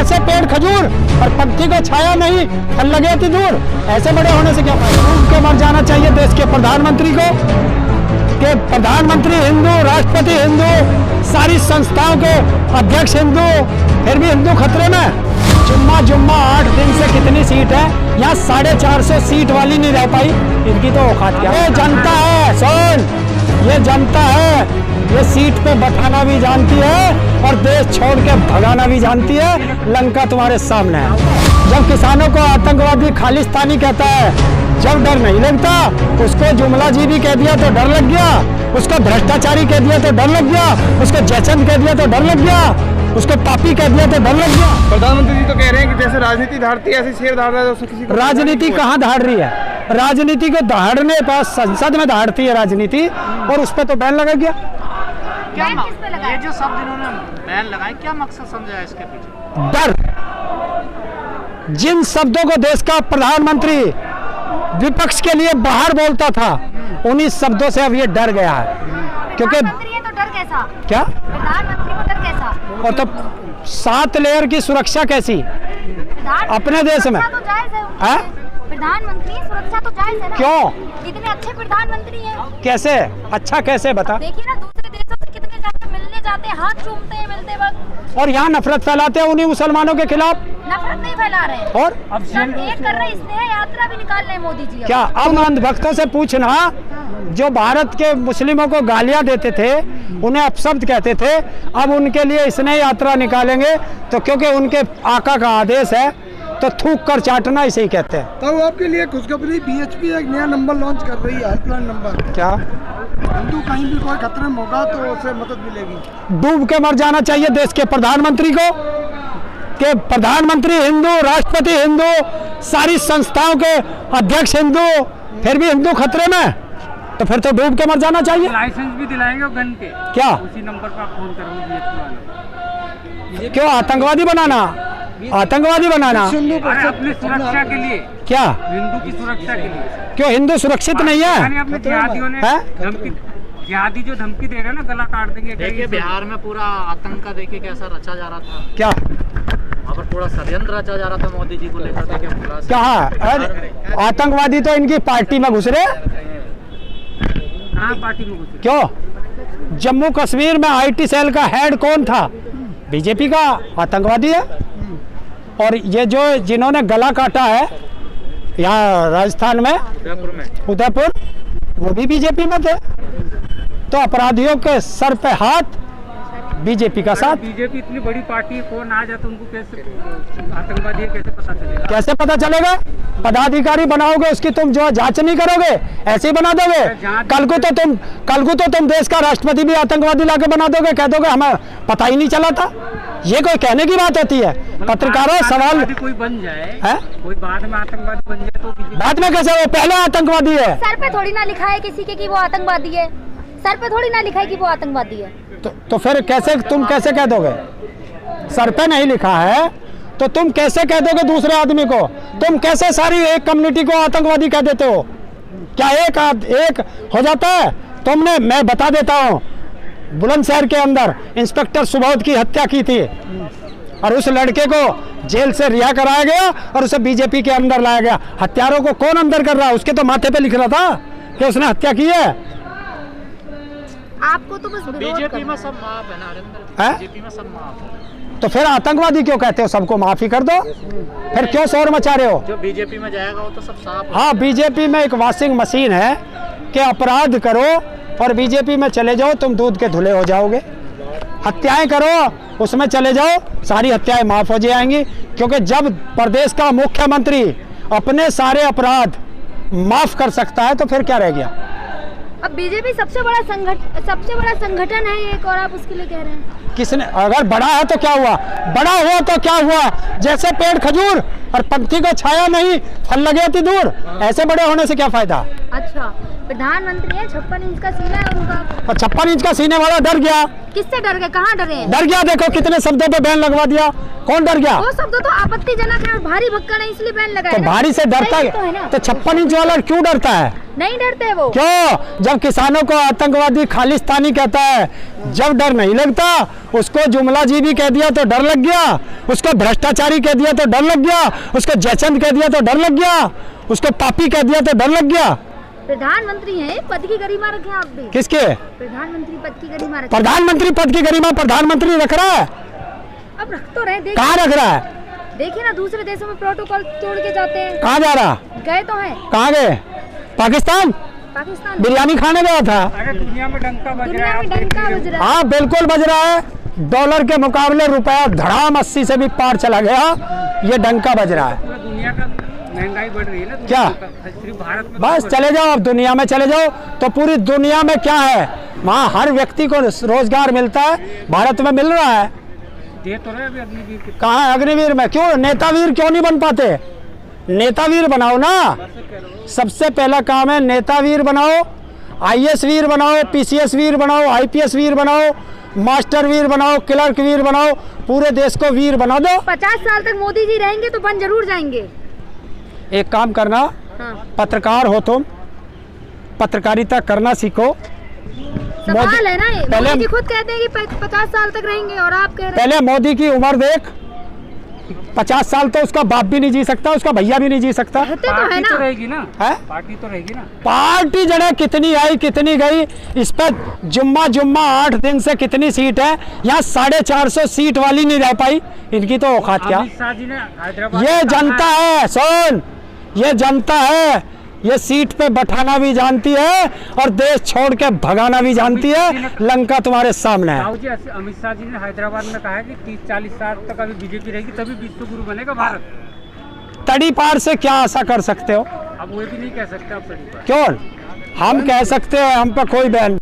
जैसे पेड़ खजूर और पंक्ति को छाया नहीं, फल लगे अति दूर। ऐसे बड़े होने से क्या फायदा? उनके मर जाना चाहिए देश के प्रधानमंत्री को, कि प्रधानमंत्री हिंदू, राष्ट्रपति हिंदू, सारी संस्थाओं के अध्यक्ष हिंदू, फिर भी हिंदू खतरे में। जुम्मा 8 दिन से कितनी सीट है यहाँ? 450 सीट वाली नहीं रह पाई। इनकी तो औकात क्या? ये जनता है, सुन, ये जनता है, ये सीट पे बैठाना भी जानती है और देश छोड़ के भगाना भी जानती है। लंका तुम्हारे सामने है। जब किसानों को आतंकवादी खालिस्तानी कहता है, जब डर नहीं लगता, उसको जुमला जी भी कह दिया तो डर लग गया, उसको भ्रष्टाचारी कह दिया तो डर लग गया, उसको जयचंद कह दिया तो डर लग गया, उसको पापी कह दिया तो डर लग गया। प्रधानमंत्री जी तो कह रहे हैं कि जैसे राजनीति धारती है ऐसे शेर धार रहा है, किसी को राजनीति कहाँ धाड़ रही है? राजनीति को दहाड़ने पास संसद में दहाड़ती है राजनीति, और उस पर तो बैन लगा गया। क्या ये जो शब्द इन्होंने बैन लगाए, क्या मकसद समझा है इसके पीछे? डर। जिन शब्दों को देश का प्रधानमंत्री विपक्ष के लिए बाहर बोलता था, उन्हीं शब्दों से अब ये डर गया है। क्योंकि प्रधानमंत्री है तो डर कैसा? क्या प्रधानमंत्री को डर कैसा? और तो 7 लेयर की सुरक्षा कैसी अपने देश में? तो जायज है। प्रधानमंत्री सुरक्षा तो जायज है ना? क्यों? इतने अच्छे प्रधानमंत्री हैं। कैसे अच्छा? कैसे बता? देखिए ना, दूसरे देशों से कितने जाके मिलने जाते हैं, हाथ चूमते हैं मिलते वक्त, और यहाँ नफरत फैलाते हैं उन्हीं मुसलमानों के खिलाफ। नफरत नहीं फैला रहे हैं। और अब एक कर रहे हैं, स्नेह यात्रा भी निकाल रहे हैं मोदी जी। क्या अब अंधभक्तों से पूछना, जो भारत के मुस्लिमों को गालियां देते थे, उन्हें अपशब्द कहते थे, अब उनके लिए स्नेह यात्रा निकालेंगे तो क्योंकि उनके आका का आदेश है, तो थूक कर चाटना इसे ही कहते हैं। तो आपके लिए खुशखबरी, बीएचपी एक नया नंबर लॉन्च कर रही है, हेल्पलाइन नंबर। क्या? हिंदू कहीं भी कोई खतरे में होगा तो उसे मदद मिलेगी। डूब के मर जाना चाहिए देश के प्रधानमंत्री को, कि प्रधानमंत्री हिंदू, राष्ट्रपति हिंदू, सारी संस्थाओं के अध्यक्ष हिंदू, फिर भी हिंदू खतरे में, तो फिर तो डूब के मर जाना चाहिए। लाइसेंस भी दिलाएंगे गन के, क्या उसी नंबर पर आप फोन करोगे? क्यों? आतंकवादी बनाना, आतंकवादी बनाना अपनी सुरक्षा के लिए, क्या हिंदू की सुरक्षा के लिए। क्यों हिंदू सुरक्षित नहीं है? अपने जिहादियों ने धमकी, जिहादी जो धमकी दे रहे हैं ना, गला काट देंगे। देखिए बिहार में पूरा आतंक का देखिए कैसा रचा जा रहा था, क्या वहाँ पर पूरा षड्यंत्र रचा जा रहा था मोदी जी को लेकर। देखिए पूरा कहा? अरे आतंकवादी तो इनकी पार्टी में घुस रहे। कहाँ पार्टी में घुसे? क्यों? जम्मू कश्मीर में आईटी सेल का हेड कौन था? बीजेपी का आतंकवादी है। और ये जो जिन्होंने गला काटा है यहाँ राजस्थान में, उदयपुर, वो भी बीजेपी में थे। तो अपराधियों के सर पे हाथ, बीजेपी का साथ। बीजेपी इतनी बड़ी पार्टी है, कौन आ जाता उनको कैसे आतंकवादी है, कैसे पता चलेगा? कैसे पता चलेगा? पदाधिकारी बनाओगे, उसकी तुम जो जांच नहीं करोगे, ऐसे ही बना दोगे। कल को तो तुम देश का राष्ट्रपति भी आतंकवादी लाके बना दोगे, कह दोगे हमें पता ही नहीं चला था। ये कोई कहने की बात होती है? पत्रकारों सवाल, कोई बन जाए है? कोई बाद में आतंकवादी बन जाए तो बाद में कैसे? वो पहले आतंकवादी है। सर पे थोड़ी ना लिखा है किसी के कि वो आतंकवादी है, सर पे थोड़ी ना लिखा है कि वो आतंकवादी है। तो फिर कैसे तुम कैसे कह दोगे? सर पे नहीं लिखा है तो तुम कैसे कह दोगे दूसरे आदमी को? तुम कैसे सारी एक कम्युनिटी को आतंकवादी कह देते हो? क्या एक हो जाता है? तुमने, मैं बता देता हूँ, बुलंदशहर के अंदर इंस्पेक्टर सुबोध की हत्या की थी और उस लड़के को जेल से रिहा कराया गया और उसे बीजेपी के अंदर लाया गया। हत्यारों को कौन अंदर कर रहा है? उसके तो माथे पे लिख रहा था कि उसने हत्या की है। आपको तो बस बीजेपी में सब माफ है ना, बीजेपी में सब माफ है। तो फिर आतंकवादी क्यों कहते हो? सबको माफी कर दो, फिर क्यों शोर मचा रहे हो? जो बीजेपी में जाएगा वो तो सब साफ। हाँ, बीजेपी में एक वॉशिंग मशीन है कि अपराध करो और बीजेपी में चले जाओ, तुम दूध के धुले हो जाओगे। हत्याएं करो, उसमें चले जाओ, सारी हत्याएं माफ हो जाएंगी। क्योंकि जब प्रदेश का मुख्यमंत्री अपने सारे अपराध माफ कर सकता है तो फिर क्या रह गया? अब बीजेपी सबसे बड़ा संगठन है एक, और आप उसके लिए कह रहे हैं? किसने? अगर बड़ा है तो क्या हुआ? बड़ा हुआ तो क्या हुआ? जैसे पेड़ खजूर और पंक्ति को छाया नहीं, फल लगे अति दूर। ऐसे बड़े होने से क्या फायदा? अच्छा, प्रधानमंत्री है, 56 इंच का सीना है उनका, और 56 इंच का सीने वाला डर गया। किससे डर गए? कहाँ डरे हैं? डर गया। देखो कितने शब्दों पे बैन लगवा दिया। कौन डर गया? वो शब्द तो आपत्तिजनक है और भारी भक्कड़ है, इसलिए बैन लगाया। तो भारी से डरता है तो 56 इंच वाला क्यों डरता है? नहीं डरते वो। क्यों? जब किसानों को आतंकवादी खालिस्तानी कहता है, जब डर नहीं लगता। उसको जुमला जी भी कह दिया तो डर लग गया, उसको भ्रष्टाचारी कह दिया तो डर लग गया, उसको जयचंद कह दिया तो डर लग गया, उसको पापी कह दिया तो डर लग गया। प्रधानमंत्री हैं, पद की गरिमा रखें आप भी। किसके? प्रधानमंत्री पद की गरिमा रखें। प्रधानमंत्री पद की गरिमा प्रधानमंत्री रख रहा है? अब रख तो रहे, कहाँ रख रहा है? देखिए ना, दूसरे देशों में प्रोटोकॉल तोड़ के जाते हैं। कहाँ जा रहा? गए तो हैं कहाँ गए? पाकिस्तान पाकिस्तान। बिरयानी खाने गया था। अरे दुनिया में डंका बज दुनिया में डंका बज रहा है। हाँ बिल्कुल बज रहा है। डॉलर के मुकाबले रुपया धड़ाम 80 से भी पार चला गया, ये डंका बज रहा है। दुनिया का महंगाई बढ़ रही है ना। क्या? सिर्फ भारत में बस चले जाओ, अब दुनिया में चले जाओ तो पूरी दुनिया में क्या है, वहाँ हर व्यक्ति को रोजगार मिलता है, भारत में मिल रहा है। दे तो रहे अभी अग्निवीर के। कहाँ है अग्निवीर में? क्यों नेतावीर क्यों नहीं बन पाते? नेतावीर बनाओ ना। सबसे पहला काम है नेतावीर बनाओ, आईएएस वीर बनाओ, पीसीएस वीर बनाओ, आईपीएस वीर बनाओ, मास्टर वीर बनाओ, क्लर्क वीर बनाओ, पूरे देश को वीर बना दो। 50 साल तक मोदी जी रहेंगे तो बन जरूर जाएंगे। एक काम करना, हाँ। पत्रकार हो तुम, पत्रकारिता करना सीखो। सवाल है ना ये, पहले- मोदी जी खुद कहते हैं कि 50 साल तक रहेंगे और आप कह रहे हैं। पहले मोदी की उम्र देख, 50 साल तो उसका बाप भी नहीं जी सकता, उसका भैया भी नहीं जी सकता। कहते तो है पार्टी तो ना। रहेगी ना। है? पार्टी तो रहेगी ना। पार्टी जड़ा कितनी आई कितनी गई, इस पर जुम्मा 8 दिन से कितनी सीट है, यहाँ 450 सीट वाली नहीं रह पाई। इनकी तो औकात क्या? अमित शाह जी ने हैदराबाद ये में कहा जनता है, सुन, ये जनता है, ये सीट पे बैठाना भी जानती है और देश छोड़ के भगाना भी जानती है। लंका तुम्हारे सामने है। राहुल जी, अमित शाह जी ने हैदराबाद में कहा है कि 30-40 साल तक अभी बीजेपी रहेगी, तभी विश्व गुरु बनेगा भारत। तड़ी पार से क्या आशा कर सकते हो? अब वो भी नहीं कह सकते आप तड़ी पार। क्यों? हम कह सकते हैं, हम पे कोई बैन